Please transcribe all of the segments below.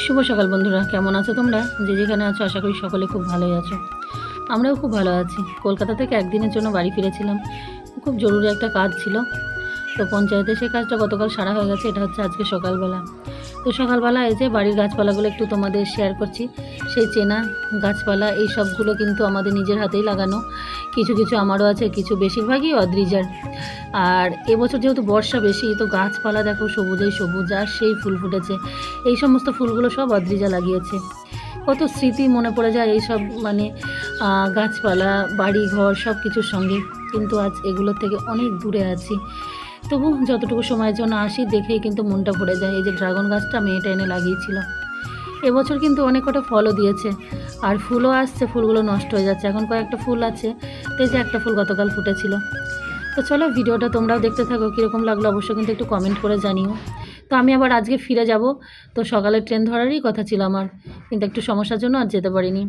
শুভ সকাল বন্ধুরা, কেমন আছো তোমরা? যে যেখানে আছো আশা করি সকলে খুব ভালোই আছো। আমরাও খুব ভালো আছি। কলকাতা থেকে একদিনের জন্য বাড়ি ফিরেছিলাম। খুব জরুরি একটা কাজ ছিল। তো পঞ্চায়েতে সেই কাজটা গতকাল সারা হয়ে গেছে। এটা হচ্ছে আজকে সকালবেলা। তো সকালবেলা এই যে বাড়ির গাছপালাগুলো একটু তোমাদের শেয়ার করছি। সেই চেনা গাছপালা এই সবগুলো কিন্তু আমাদের নিজের হাতেই লাগানো। কিছু কিছু আমারও আছে, কিছু বেশিরভাগই অদ্রিজার। আর এবছর যেহেতু বর্ষা বেশি, তো গাছপালা দেখো সবুজেই সবুজ, আর সেই ফুল ফুটেছে। এই সমস্ত ফুলগুলো সব অদ্রিজা লাগিয়েছে। কত স্মৃতি মনে পড়ে যায় এইসব, মানে গাছপালা, বাড়ি ঘর সব কিছুর সঙ্গে। কিন্তু আজ এগুলোর থেকে অনেক দূরে আছি। তবু যতটুকু সময়ের জন্য আসি, দেখেই কিন্তু মনটা ভরে যায়। এই যে ড্রাগন গাছটা মেয়েটা এনে লাগিয়েছিল, এবছর কিন্তু অনেক কটা ফলও দিয়েছে, আর ফুলও আসছে। ফুলগুলো নষ্ট হয়ে যাচ্ছে, এখন কয়েকটা ফুল আছে। তো এই যে একটা ফুল গতকাল ফুটেছিল। তো চলো ভিডিওটা তোমরাও দেখতে থাকো, কীরকম লাগলো অবশ্যই কিন্তু একটু কমেন্ট করে জানিও। তো আমি আবার আজকে ফিরে যাব। তো সকালে ট্রেন ধরারই কথা ছিল আমার, কিন্তু একটু সমস্যার জন্য আর যেতে পারিনি।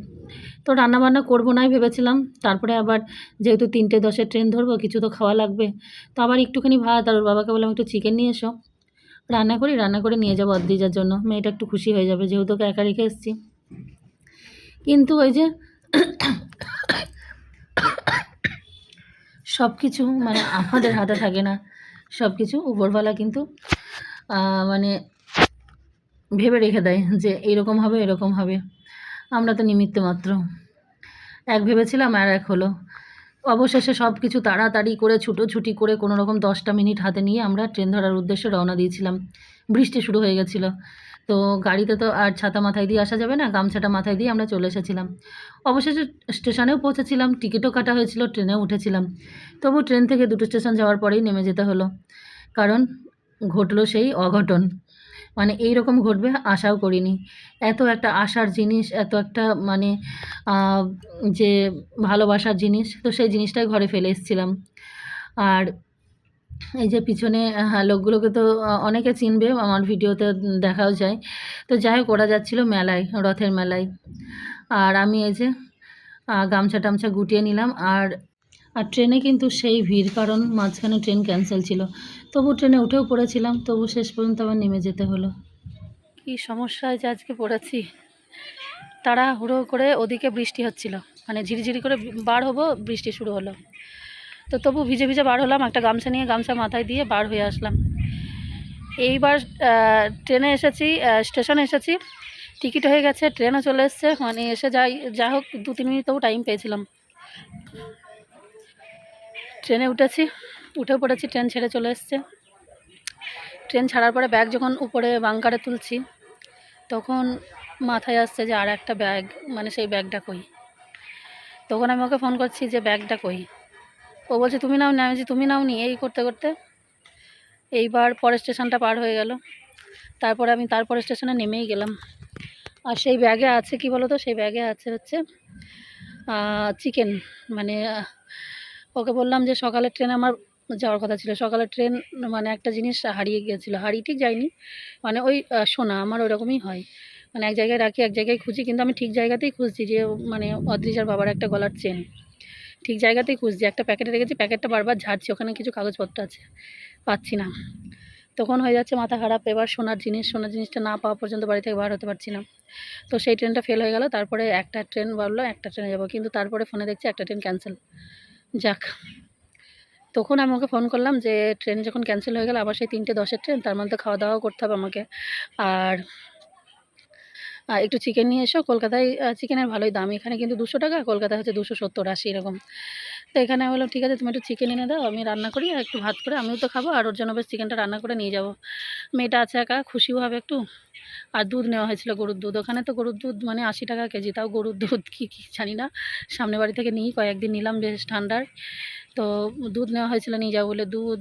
তো রান্নাবান্না করবো নাই ভেবেছিলাম, তারপরে আবার যেহেতু 3:10 ট্রেন ধরবো, কিছু তো খাওয়া লাগবে। তো আবার একটুখানি ভাত, আর ওর বাবাকে বললাম একটু চিকেন নিয়ে এসো, রান্না করে নিয়ে যাবো অদ্রিজার জন্য। মেয়েটা একটু খুশি হয়ে যাবে, যেহেতু ওকে একা রেখে এসেছি। কিন্তু ওই যে সব কিছু মানে আমাদের হাতে থাকে না। সব কিছু উপরওয়ালা কিন্তু মানে ভেবে রেখে দেয় যে এরকম হবে, এরকম হবে। আমরা তো নিমিত্ত মাত্র। এক ভেবেছিলাম আর এক হলো। অবশেষে সব কিছু তাড়াতাড়ি করে ছুটোছুটি করে কোনো রকম 10টা মিনিট হাতে নিয়ে আমরা ট্রেন ধরার উদ্দেশ্যে রওনা দিয়েছিলাম। বৃষ্টি শুরু হয়ে গেছিলো। তো গাড়িতে তো আর ছাতা মাথায় দিয়ে আসা যাবে না, গামছাটা মাথায় দিয়ে আমরা চলে এসেছিলাম। অবশেষে স্টেশনেও পৌঁছেছিলাম, টিকিটও কাটা হয়েছিল, ট্রেনেও উঠেছিলাম। তবু ট্রেন থেকে 2টো স্টেশন যাওয়ার পরেই নেমে যেতে হলো, কারণ ঘটলো সেই অঘটন। মানে এইরকম ঘটবে আশাও করিনি। এত একটা আশার জিনিস, এত একটা মানে যে ভালোবাসার জিনিস, তো সেই জিনিসটাই ঘরে ফেলে এসেছিলাম। আর এই যে পিছনে লোকগুলোকে তো অনেকে চিনবে, আমার ভিডিওতে দেখাও যায়। তো যাই হোক, ওরা যাচ্ছিলো মেলায়, রথের মেলায়। আর আমি এই যে গামছা-টামছা গুটিয়ে নিলাম। আর ট্রেনে কিন্তু সেই ভিড়, কারণ মাঝখানে ট্রেন ক্যান্সেল ছিল। তবু ট্রেনে উঠেও পড়েছিলাম, তবু শেষ পর্যন্ত আবার নেমে যেতে হলো। কী সমস্যায় যে আজকে পড়েছি। তাড়াহুড়ো করে ওদিকে বৃষ্টি হচ্ছিল, মানে ঝিরিঝিরি করে বার হবো, বৃষ্টি শুরু হলো। তো তবু ভিজে ভিজে বার হলাম, একটা গামছা নিয়ে গামছা মাথায় দিয়ে বার হয়ে আসলাম। এইবার ট্রেনে এসেছি, স্টেশনে এসেছি, টিকিট হয়ে গেছে, ট্রেনও চলে এসছে। মানে এসে যা হোক 2-3 মিনিট তবু টাইম পেয়েছিলাম। ট্রেনে উঠেও পড়েছি, ট্রেন ছেড়ে চলে এসছে। ট্রেন ছাড়ার পরে ব্যাগ যখন উপরে বাঙ্কারে তুলছি, তখন মাথায় আসছে যে আর একটা ব্যাগ, মানে সেই ব্যাগটা কই। তখন আমি ওকে ফোন করছি যে ব্যাগটা কই। ও বলছে তুমি নাও নি। আমি বলছি তুমি নাও নি। এই করতে করতে এইবার পরের স্টেশনটা পার হয়ে গেল। তারপরে আমি তারপরের স্টেশনে নেমেই গেলাম। আর সেই ব্যাগে আছে কি বলো তো, সেই ব্যাগে আছে হচ্ছে চিকেন। মানে ওকে বললাম যে সকালের ট্রেনে আমার যাওয়ার কথা ছিল, সকালের ট্রেন, মানে একটা জিনিস হারিয়ে গিয়েছিলো। হারিয়ে ঠিক যায়নি, মানে ওই শোনা আমার ওরকমই হয়, মানে এক জায়গায় রাখি এক জায়গায় খুঁজি, কিন্তু আমি ঠিক জায়গাতেই খুঁজছি। যে মানে অদ্রিজার বাবার একটা গলার চেন, ঠিক জায়গাতেই খুঁজছি। একটা প্যাকেটে রেখেছি, প্যাকেটটা বারবার ঝাড়ছি, ওখানে কিছু কাগজপত্র আছে, পাচ্ছি না। তখন হয়ে যাচ্ছে মাথা খারাপ। এবার সোনার জিনিসটা না পাওয়া পর্যন্ত বাড়ি থেকে বার হতে পারছি না। তো সেই ট্রেনটা ফেল হয়ে গেল। তারপরে একটা ট্রেন বললো একটা ট্রেনে যাবো, কিন্তু তারপরে ফোনে দেখছি একটা ট্রেন ক্যান্সেল। যাক, তখন আমি ওকে ফোন করলাম যে ট্রেন যখন ক্যান্সেল হয়ে গেল, আবার সেই 3:10 ট্রেন, তার মধ্যে খাওয়া দাওয়াও করতে হবে আমাকে। আর একটু চিকেন নিয়ে এসো। কলকাতায় চিকেনের ভালোই দাম, এখানে কিন্তু 200 টাকা, কলকাতায় হচ্ছে 270-80 এরকম। তো এখানে বললাম ঠিক আছে, তুমি একটু চিকেন এনে দাও, আমি রান্না করি, আর একটু ভাত করে আমিও তো খাবো, আর ওর জন্য বেশ চিকেনটা রান্না করে নিয়ে যাব। মেয়েটা আছে একা, খুশিও হবে একটু। আর দুধ নেওয়া হয়েছিল, গরুর দুধ। ওখানে তো গরুর দুধ মানে 80 টাকা কেজি, তাও গরুর দুধ কী জানি না। সামনে বাড়ি থেকে নিই, কয়েকদিন নিলাম বেশ ঠান্ডার। তো দুধ নেওয়া হয়েছিল, নিয়ে যাবো বলে। দুধ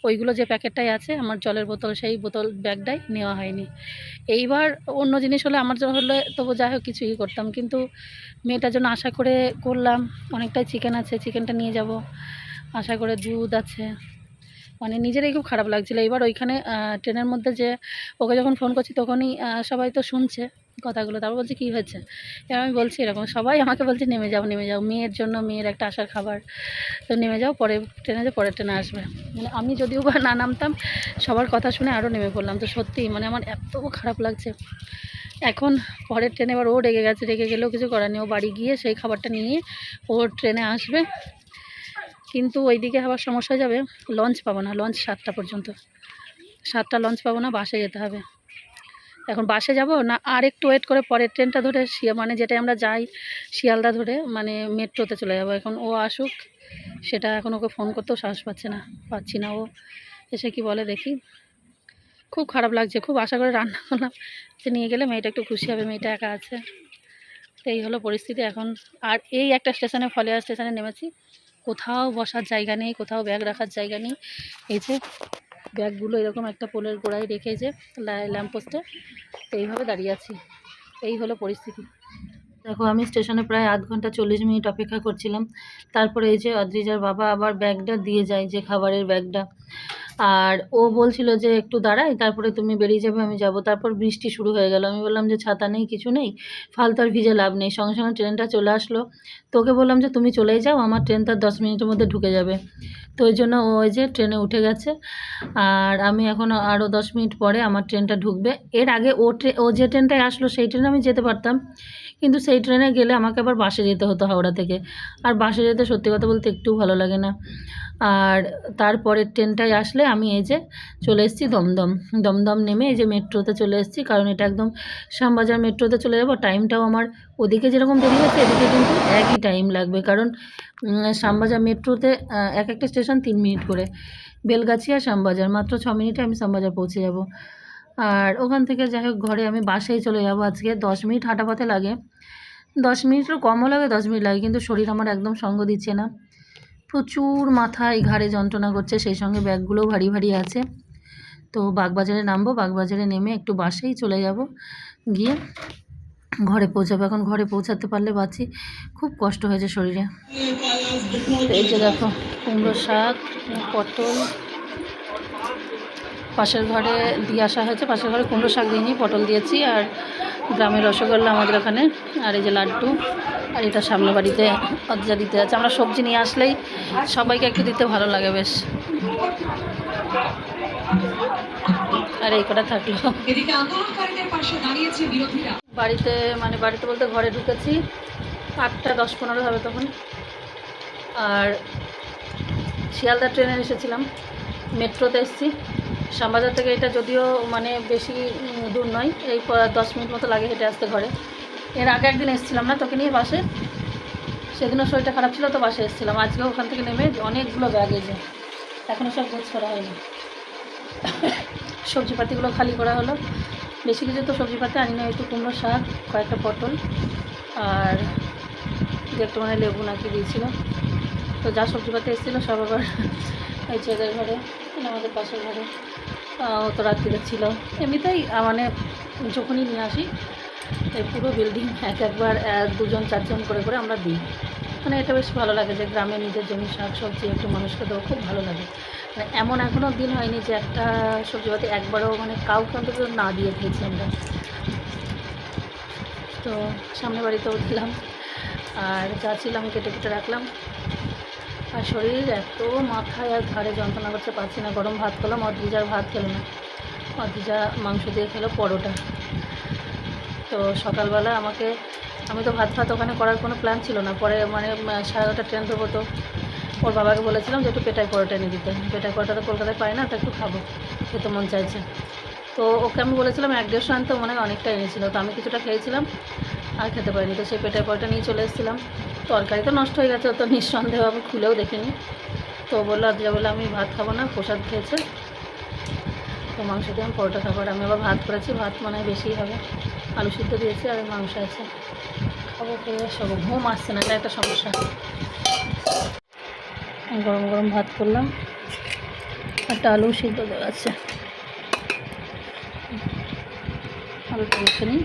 ওইগুলো যে প্যাকেটটাই আছে, আমার জলের বোতল, সেই বোতল ব্যাগটাই নেওয়া হয়নি। এইবার অন্য জিনিস হলে আমার হলে তবু যাই হোক কিছুই করতাম, কিন্তু মেয়েটার জন্য আশা করে করলাম। অনেকটাই চিকেন আছে, চিকেনটা নিয়ে যাব, আশা করে দুধ আছে, মানে নিজেরই খুব খারাপ লাগছিলো। এবার ওইখানে ট্রেনের মধ্যে যে ওকে যখন ফোন করছি, তখনই সবাই তো শুনছে কথাগুলো। তারপর বলছে কী হয়েছে, এবার আমি বলছি এরকম, সবাই আমাকে বলছে নেমে যাও নেমে যাও, মেয়ের জন্য, মেয়ের একটা আশার খাবার, তো নেমে যাও, পরের ট্রেনে যে পরের ট্রেনে আসবে। মানে আমি যদিও বা না নামতাম, সবার কথা শুনে আরও নেমে পড়লাম। তো সত্যিই মানে আমার এত খারাপ লাগছে। এখন পরের ট্রেনে এবার ও রেগে গেছে, রেগে গেলেও কিছু করার নেই, ও বাড়ি গিয়ে সেই খাবারটা নিয়ে ওর ট্রেনে আসবে। কিন্তু ওইদিকে আবার সমস্যা হয়ে যাবে, লঞ্চ পাবো না, লঞ্চ 7টা পর্যন্ত, 7টা লঞ্চ পাবো না, বাসে যেতে হবে। এখন বাসে যাব না আর একটু ওয়েট করে পরের ট্রেনটা ধরে মানে যেটাই আমরা যাই শিয়ালদা ধরে মানে মেট্রোতে চলে যাব। এখন ও আসুক, সেটা এখন ওকে ফোন করতেও সাহস পাচ্ছি না। ও এসে কি বলে দেখি। খুব খারাপ লাগছে, খুব আশা করে রান্না করলাম যে নিয়ে গেলে মেয়েটা একটু খুশি হবে, মেয়েটা একা আছে। তো এই হলো পরিস্থিতি এখন। আর এই একটা স্টেশনে, ফলিয়া স্টেশনে নেমেছি, কোথাও বসার জায়গা নেই, কোথাও ব্যাগ রাখার জায়গা নেই। এই যে ব্যাগগুলো এরকম একটা পোলের গোড়ায় রেখে, যে ল্যাম্পপোস্টে এইভাবে দাঁড়িয়ে আছি। এই হলো পরিস্থিতি। দেখো আমি স্টেশনে প্রায় আধ ঘন্টা 40 মিনিট অপেক্ষা করছিলাম। তারপরে এই যে অদ্রিজার বাবা আবার ব্যাগটা দিয়ে যায়, যে খাবারের ব্যাগটা। আর ও বলছিল যে একটু দাঁড়াই, তারপরে তুমি বেরিয়ে যাবে, আমি যাব। তারপর বৃষ্টি শুরু হয়ে গেল। আমি বললাম যে ছাতা নেই, কিছু নেই, ফালতু আর ভিজে লাভ নেই। সঙ্গে সঙ্গে ট্রেনটা চলে আসলো। তোকে বললাম যে তুমি চলেই যাও, আমার ট্রেন তার 10 মিনিটের মধ্যে ঢুকে যাবে। তো ওই জন্য ও ওই যে ট্রেনে উঠে গেছে। আর আমি এখন আরও 10 মিনিট পরে আমার ট্রেনটা ঢুকবে। এর আগে ও যে ট্রেনটায় আসলো সেই ট্রেনে আমি যেতে পারতাম, কিন্তু সেই ট্রেনে গেলে আমাকে আবার বাসে যেতে হতো হাওড়া থেকে। আর বাসে যেতে সত্যি কথা বলতে একটু ভালো লাগে না। আর তারপরের ট্রেনটায় আসলে আমি এই যে চলে এসেছি দমদম নেমে এই যে মেট্রোতে চলে এসেছি, কারণ এটা একদম শ্যামবাজার মেট্রোতে চলে যাব। টাইমটাও আমার ওদিকে যেরকম দেরি হচ্ছে, এদিকে কিন্তু একই টাইম লাগবে, কারণ শ্যামবাজার মেট্রোতে এক একটা স্টেশন 3 মিনিট করে। বেলগাছিয়া শ্যামবাজার মাত্র 6 মিনিটে আমি শ্যামবাজার পৌঁছে যাব। আর ওখান থেকে যাই হোক ঘরে আমি বাসেই চলে যাব। আজকে 10 মিনিট হাঁটা পথে লাগে, 10 মিনিটেরও কমও লাগে, 10 মিনিট লাগে, কিন্তু শরীর আমার একদম সঙ্গ দিচ্ছে না। প্রচুর মাথায় ঘাড়ে যন্ত্রণা করছে, সেই সঙ্গে ব্যাগগুলোও ভারী ভারী আছে। তো বাগবাজারে নামবো, বাগবাজারে নেমে একটু বাসেই চলে যাব, গিয়ে ঘরে পৌঁছাবো। এখন ঘরে পৌঁছাতে পারলে বাঁচি, খুব কষ্ট হয়েছে শরীরে। এই যে দেখো কুমড়ো শাক, পটল পাশের ঘরে দিয়ে আসা হয়েছে, পাশের ঘরে কুমড়ো শাক দিইনি, পটল দিয়েছি। আর গ্রামের রসগোল্লা আমাদের এখানে, আর এই যে লাড্ডু। আর এটা সামনে বাড়িতে অজ্জা দিতে আছে। আমরা সবজি নিয়ে আসলেই সবাইকে একটু দিতে ভালো লাগে বেশ। আর এই কটা থাকলো। বাড়িতে মানে বাড়িতে বলতে ঘরে ঢুকেছি 8টা 10-15 হবে তখন। আর শিয়ালদা ট্রেনে এসেছিলাম, মেট্রোতে এসেছি। শ্যামবাজার থেকে এটা যদিও মানে বেশি দূর নয়, এই 10 মিনিট মতো লাগে হেঁটে আসতে ঘরে। এর আগে একদিন এসেছিলাম না তোকে নিয়ে বাসে, সেদিনও শরীরটা খারাপ ছিল, তো বাসে এসেছিলাম। আজকেও ওখান থেকে নেমে অনেকগুলো ব্যাগ, এই যে এখনও সব গোছ করা হয়নি। সবজিপাতিগুলো খালি করা হলো, বেশি কিছু তো সবজিপাতি আনি না, একটু কুমড়ো শাক, কয়েকটা পটল, আর একটু মানে লেবু নাকি দিয়েছিল। তো যা সবজিপাতি এসেছিলো সব আবার এই ছেলেদের ঘরে, আমাদের পাশের ঘরে। ও তো রাত্রিতে ছিল। এমনিতেই মানে যখনই নিয়ে আসি এই পুরো বিল্ডিং একবার 2জন 4জন করে করে আমরা দিই। মানে এটা বেশ ভালো লাগে যে গ্রামে নিজের জমি শাক সবজি একটু মানুষকে দেওয়া খুব ভালো লাগে। মানে এমন এখনও দিন হয়নি যে একটা সবজিপাতি একবারও মানে কাউকে অন্তত না দিয়ে খেয়েছি আমরা। তো সামনে বাড়িতেও দিলাম, আর যা ছিল আমি কেটে কেটে রাখলাম। আর শরীর এত মাথায় আর ঘাড়ে যন্ত্রণা করতে পারছি না। গরম ভাত করলাম, অদ্রিজার ভাত খেলো না, অদ্রিজা মাংস দিয়ে খেলো পরোটা। তো সকালবেলা আমি তো ভাত ওখানে করার কোনো প্ল্যান ছিল না। পরে মানে 11:30 ট্রেন ধরবো, তো ওর বাবাকে বলেছিলাম যে একটু পেটাই পরোটা এনে দিতে। পেটাই পরোটা তো কলকাতায় পাই না, তো একটু খাবো, খেতে মন চাইছে। তো ওকে আমি বলেছিলাম 1-150 আনতে, মনে হয় অনেকটা এনেছিল। তো আমি কিছুটা খেয়েছিলাম, আর খেতে পারিনি। তো সেই পেটাই পরোটা নিয়ে চলে এসেছিলাম। তরকারি তো নষ্ট হয়ে গেছে, তো নিঃসন্দেহে আমি খুলেও দেখিনি। তো বললো আদ্রিজা বলে আমি ভাত খাবো না, প্রসাদ খেয়েছে, তো মাংস দিয়ে আমি পরোটা খাবো। আর আমি আবার ভাত করেছি, ভাত মনে হয় বেশিই হবে, আলু সিদ্ধ দিয়েছি আর মাংস আছে, খাবো, খেয়ে সব। ঘুম আসছে না, এটা একটা সমস্যা। গরম গরম ভাত করলাম, একটা আলু সিদ্ধ দেওয়া আছে, আলুটা রেখে নিই।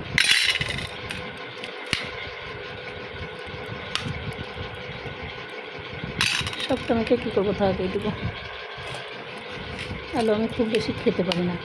সব টমেটো কী করবো, থাকে এইটুকু। আলু আমি খুব বেশি খেতে পারি না।